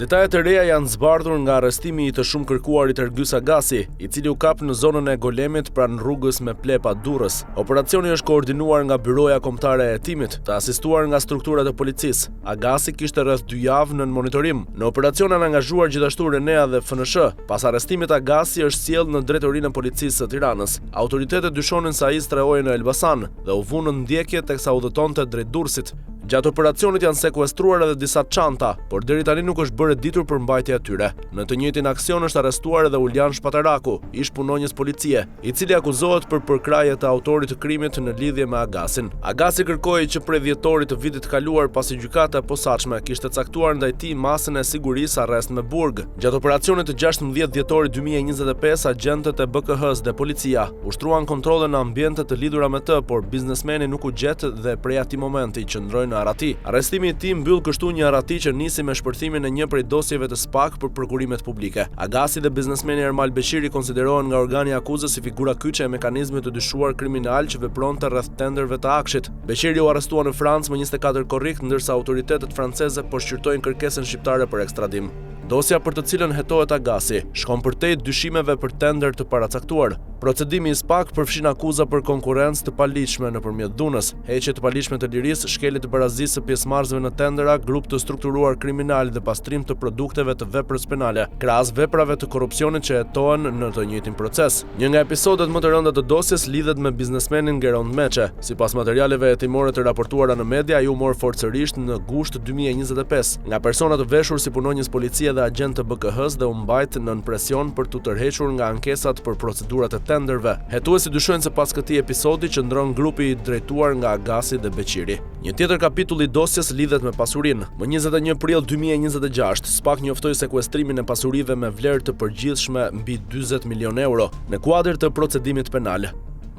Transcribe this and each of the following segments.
Detajet e reja janë zbardhur nga arrestimi i të shumë kërkuarit Ergjys Agasi, i cili u kap në zonën e Golemit pranë rrugës me Plepa Durrës. Operacioni është koordinuar nga Byroja Kombëtare e Hetimit, të asistuar nga strukturat e policisë. Agasi kishte rreth 2 javë në monitorim. Në operacion janë angazhuar gjithashtu Renea dhe FNSH. Pas arrestimit Agasi është sjellë në drejtorinë e policisë së Tiranës. Autoritetet dyshonin se ai strehoi në Elbasan dhe u vu në ndjekje teksa udhëtonte drejt Durrësit. Gjatë operacionit janë sekuestruar edhe disa çanta, por deri tani nuk është bërë ditur për mbajtja e tyre. Në të njëjtin aksion është arrestuar edhe Uljan Shpataraku, ish punonjës policie, i cili akuzohet për përkrahje të autorit të krimit në lidhje me Agasin. Agasi kërkoi që prej dhjetorit të vitit të kaluar, pasi gjykata e posaçme kishte caktuar ndaj tij masën e sigurisë arrest me burg. Gjatë operacionit të 16 dhjetorit 2025, agentët e BKH-s dhe policia ushtruan kontrolle në ambiente të lidhura me të, por biznesmeni nuk u gjet dhe prej atij momenti qëndroi në arati. Arrestimi i tij mbyll kështu një arati që nisi me shpërthimin e një prej dosjeve të SPAK për prokurimet publike. Agasi dhe biznesmeni Ermal Beqiri konsiderohen nga organi i akuzës si figura kyçe e mekanizmit të dyshuar kriminal që vepronte rreth tenderëve të Akshit. Beqiri u arrestua në Francë më 24 korrik, ndërsa autoritetet franceze po shqyrtojnë kërkesën shqiptare për ekstradim. Dosja për të cilën hetohet Agasi shkon përtej dyshimeve për tender të paracaktuar. Procedimi i SPAK përfshin akuza për konkurrencë të paligjshme nëpërmjet dhunës, heqje të paligjshme të lirisë, shkelje të barazisë së pjesëmarrësve në tendera, grup të strukturuar kriminal dhe pastrim të produkteve të veprës penale, krahas veprave të korrupsionit që hetohen në të njëjtin proces. Një nga episodet më të rënda të dosjes lidhet me biznesmenin Gerond Meçe. Sipas materialeve hetimore të raportuara në media, ai u mor forcërisht në gusht 2025 nga persona të veshur si punonjës policie dhe agent të BKH-s dhe u mbajt nën presion për t'u tërhequr nga ankesat për procedurat e tenderve. Hetuesi dyshojnë se pas këtij episodi qëndron grupi i drejtuar nga Agasi dhe Beqiri. Një tjetër kapitull i dosjes lidhet me pasurinë. Më 21 prill 2026, SPAK njoftoi sekuestrimin e pasurive me vlerë të përgjithshme mbi 40 milion euro në kuadër të procedimit penal.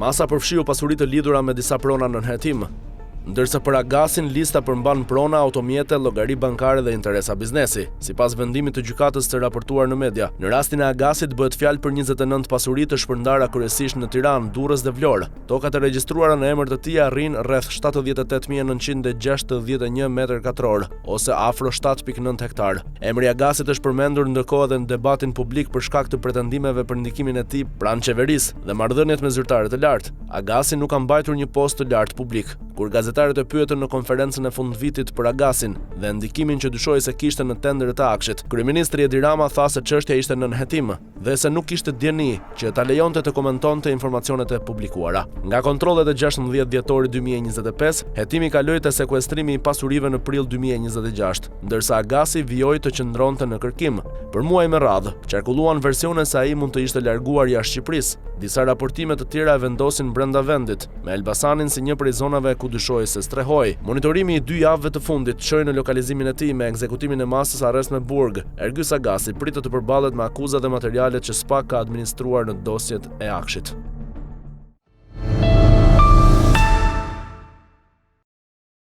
Masa përfshiu pasuri të lidhura me disa prona nën hetim, ndërsa për Agasin lista përmban prona, automjete, llogari bankare dhe interesa biznesi. Sipas vendimit të gjykatës të raportuar në media, në rastin e Agasit bëhet fjalë për 29 pasuri të shpërndara kryesisht në Tiranë, Durrës dhe Vlorë. Tokat e regjistruara në emër të tij arrin rreth 78.961 metër katror, ose afro 7.9 hektar. Emri i Agasit është përmendur ndërkohë edhe në debatin publik për shkak të pretendimeve për ndikimin e tij pranë qeverisë dhe marrëdhëniet me zyrtare të lartë. Agasi nuk ka mbajtur një post të lartë publik. Kur gazetarët e pyetën në konferencën e fundvitit për Agasin dhe ndikimin që dyshoi se kishte në tenderet e Akshit, kryeministri Edi Rama tha se çështja ishte nën hetim dhe se nuk kishte dieni që ta lejonte të komentonte informacionet e publikuara. Nga kontrollet e 16 dhjetorit 2025, hetimi kaloi te sekuestrimi i pasurive në prill 2026, ndërsa Agasi vijoi të qëndronte në kërkim. Për muaj me radhë, qarkulluan versione se ai mund të ishte larguar jashtë Shqipërisë. Disa raportime të tjera e vendosin brenda vendit, me Elbasanin si një prej zonave ku dyshoi se strehoi. Monitorimi i 2 javëve të fundit çoi në lokalizimin e tij me ekzekutimin e masës arrest me burg. Ergjys Agasi pritet të përballet me akuza dhe materialet që SPAK ka administruar në dosjet e Akshit.